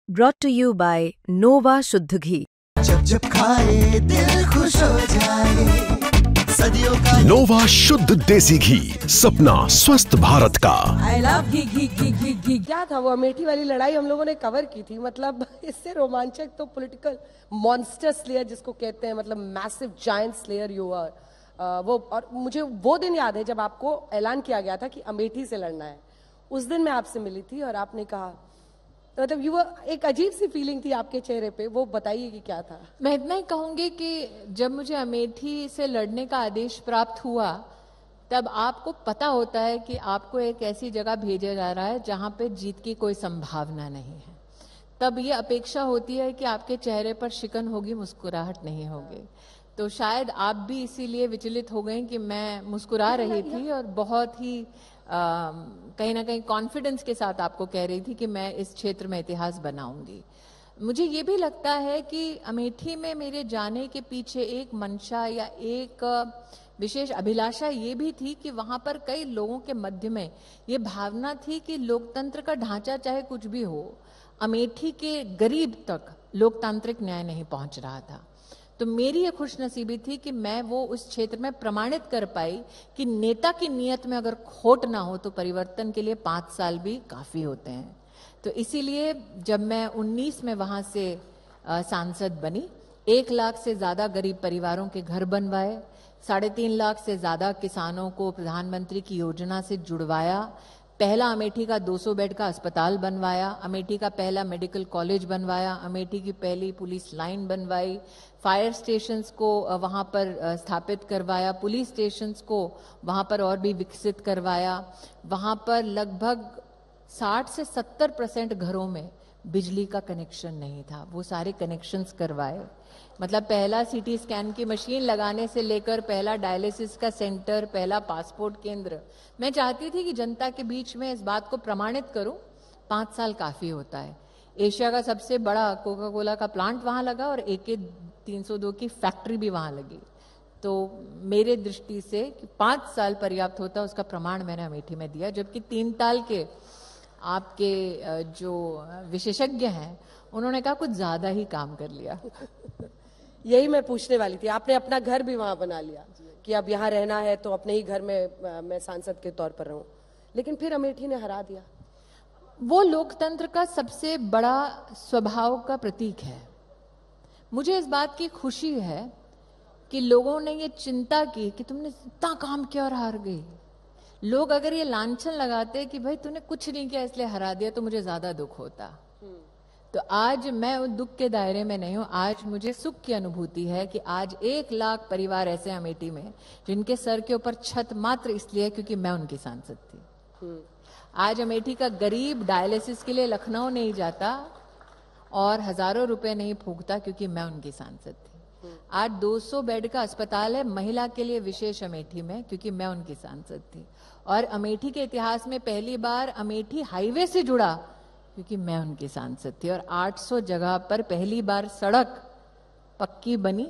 Brought to you by Nova शुद्ध घी। जब जब खाए दिल खुश हो जाए, सदियों का नोवा शुद्ध देसी घी, सपना स्वस्थ भारत का। आई लव घी घी घी घी घी। क्या था वो अमेठी वाली लड़ाई हम लोगों ने कवर की थी। मतलब इससे रोमांचक तो पॉलिटिकल मॉन्स्टर स्लेयर जिसको कहते हैं, मतलब massive giant slayer you are. वो और मुझे वो दिन याद है जब आपको ऐलान किया गया था कि अमेठी से लड़ना है। उस दिन मैं आपसे मिली थी और आपने कहा, मतलब यू एक अजीब सी फीलिंग थी आपके चेहरे पे। वो बताइए कि क्या था। मैं इतना ही कहूंगी कि जब मुझे अमेठी से लड़ने का आदेश प्राप्त हुआ तब आपको पता होता है कि आपको एक ऐसी जगह भेजा जा रहा है जहां पे जीत की कोई संभावना नहीं है। तब ये अपेक्षा होती है कि आपके चेहरे पर शिकन होगी, मुस्कुराहट नहीं होगी। तो शायद आप भी इसीलिए विचलित हो गए कि मैं मुस्कुरा रही थी और बहुत ही कहीं ना कहीं कॉन्फिडेंस के साथ आपको कह रही थी कि मैं इस क्षेत्र में इतिहास बनाऊंगी। मुझे ये भी लगता है कि अमेठी में मेरे जाने के पीछे एक मंशा या एक विशेष अभिलाषा ये भी थी कि वहां पर कई लोगों के मध्य में ये भावना थी कि लोकतंत्र का ढांचा चाहे कुछ भी हो, अमेठी के गरीब तक लोकतांत्रिक न्याय नहीं पहुंच रहा था। तो मेरी ये खुशनसीबी थी कि मैं वो उस क्षेत्र में प्रमाणित कर पाई कि नेता की नीयत में अगर खोट ना हो तो परिवर्तन के लिए 5 साल भी काफी होते हैं। तो इसीलिए जब मैं 19 में वहां से सांसद बनी, 1 लाख से ज्यादा गरीब परिवारों के घर बनवाए, 3.5 लाख से ज्यादा किसानों को प्रधानमंत्री की योजना से जुड़वाया, पहला अमेठी का 200 बेड का अस्पताल बनवाया, अमेठी का पहला मेडिकल कॉलेज बनवाया, अमेठी की पहली पुलिस लाइन बनवाई, फायर स्टेशंस को वहां पर स्थापित करवाया, पुलिस स्टेशंस को वहां पर और भी विकसित करवाया। वहां पर लगभग 60 से 70% घरों में बिजली का कनेक्शन नहीं था, वो सारे कनेक्शंस करवाए। मतलब पहला सीटी स्कैन की मशीन लगाने से लेकर पहला डायलिसिस का सेंटर, पहला पासपोर्ट केंद्र। मैं चाहती थी कि जनता के बीच में इस बात को प्रमाणित करूं, 5 साल काफी होता है। एशिया का सबसे बड़ा कोका कोला का प्लांट वहां लगा और AK 302 की फैक्ट्री भी वहां लगी। तो मेरे दृष्टि से कि 5 साल पर्याप्त होता, उसका प्रमाण मैंने अमेठी में दिया। जबकि 3 ताल के आपके जो विशेषज्ञ हैं उन्होंने कहा कुछ ज्यादा ही काम कर लिया। यही मैं पूछने वाली थी। आपने अपना घर भी वहां बना लिया कि अब यहाँ रहना है तो अपने ही घर में मैं सांसद के तौर पर रहूं, लेकिन फिर अमेठी ने हरा दिया। वो लोकतंत्र का सबसे बड़ा स्वभाव का प्रतीक है। मुझे इस बात की खुशी है कि लोगों ने ये चिंता की कि तुमने इतना काम किया और हार गई। लोग अगर ये लांछन लगाते कि भाई तूने कुछ नहीं किया इसलिए हरा दिया तो मुझे ज्यादा दुख होता। तो आज मैं उस दुख के दायरे में नहीं हूं। आज मुझे सुख की अनुभूति है कि आज 1 लाख परिवार ऐसे अमेठी में जिनके सर के ऊपर छत मात्र इसलिए क्योंकि मैं उनकी सांसद थी। आज अमेठी का गरीब डायलिसिस के लिए लखनऊ नहीं जाता और हजारों रुपए नहीं फूकता क्योंकि मैं उनकी सांसद थी। आज 200 बेड का अस्पताल है महिला के लिए विशेष अमेठी में क्योंकि मैं उनकी सांसद थी। और अमेठी के इतिहास में पहली बार अमेठी हाईवे से जुड़ा क्योंकि मैं उनकी सांसद थी। और 800 जगह पर पहली बार सड़क पक्की बनी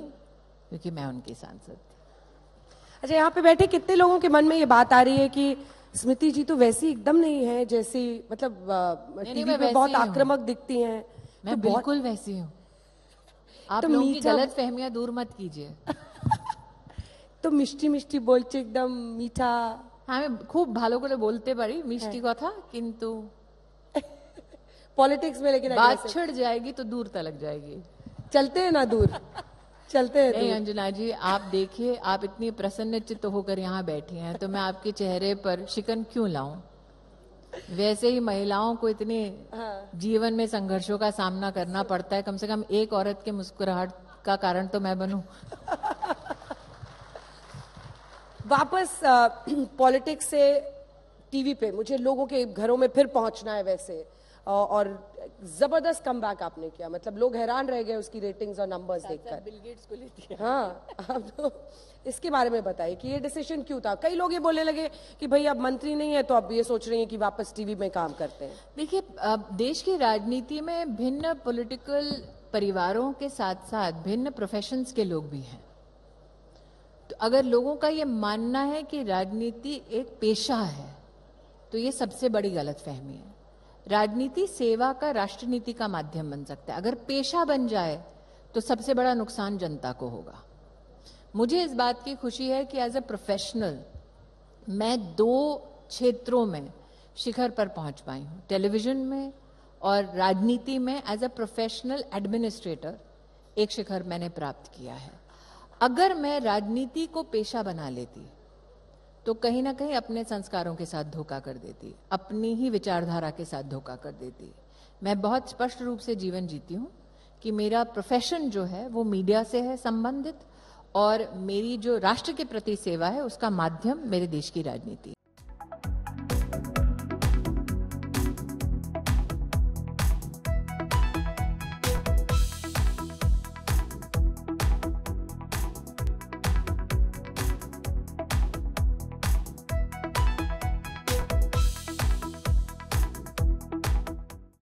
क्योंकि मैं उनकी सांसद थी। अच्छा, यहाँ पे बैठे कितने लोगों के मन में ये बात आ रही है कि स्मृति जी तो वैसी एकदम नहीं है जैसी, मतलब टीवी पे बहुत आक्रामक दिखती हैं। मैं तो बिल्कुल वैसी हूँ। आप तो लोगों की गलत फहमियां दूर मत कीजिए। तो मिष्टी मिष्टी बोलचे एकदम मीठा। हाँ, मैं खूब ভালো করে বলতে পারি মিষ্টি কথা, কিন্তু पॉलिटिक्स में लेकिन बात छिड़ जाएगी तो दूर तलक जाएगी। चलते हैं ना दूर, चलते हैं नहीं दूर। अंजना जी, आप देखिए, आप इतनी प्रसन्नचित्त होकर यहाँ बैठी हैं तो मैं आपके चेहरे पर शिकन क्यों लाऊं। वैसे ही महिलाओं को इतने जीवन में संघर्षों का सामना करना पड़ता है, कम से कम एक औरत के मुस्कुराहट का कारण तो मैं बनूं। वापस पॉलिटिक्स से टीवी पे मुझे लोगों के घरों में फिर पहुंचना है वैसे, और जबरदस्त कमबैक आपने किया। मतलब लोग हैरान रह गए उसकी रेटिंग्स और नंबर्स देखकर। बिल गेट्स को लेती है। हाँ, अब तो इसके बारे में बताइए कि ये डिसीजन क्यों था। कई लोग ये बोलने लगे कि भाई अब मंत्री नहीं है तो अब ये सोच रही हैं कि वापस टीवी में काम करते हैं। देखिए, देश की राजनीति में भिन्न पॉलिटिकल परिवारों के साथ साथ भिन्न प्रोफेशंस के लोग भी हैं। तो अगर लोगों का ये मानना है कि राजनीति एक पेशा है तो ये सबसे बड़ी गलतफहमी है। राजनीति सेवा का राष्ट्रनीति का माध्यम बन सकता है। अगर पेशा बन जाए तो सबसे बड़ा नुकसान जनता को होगा। मुझे इस बात की खुशी है कि एज अ प्रोफेशनल मैं 2 क्षेत्रों में शिखर पर पहुंच पाई हूं, टेलीविजन में और राजनीति में। एज अ प्रोफेशनल एडमिनिस्ट्रेटर एक शिखर मैंने प्राप्त किया है। अगर मैं राजनीति को पेशा बना लेती तो कहीं ना कहीं अपने संस्कारों के साथ धोखा कर देती, अपनी ही विचारधारा के साथ धोखा कर देती। मैं बहुत स्पष्ट रूप से जीवन जीती हूं कि मेरा प्रोफेशन जो है वो मीडिया से है संबंधित, और मेरी जो राष्ट्र के प्रति सेवा है उसका माध्यम मेरे देश की राजनीति है।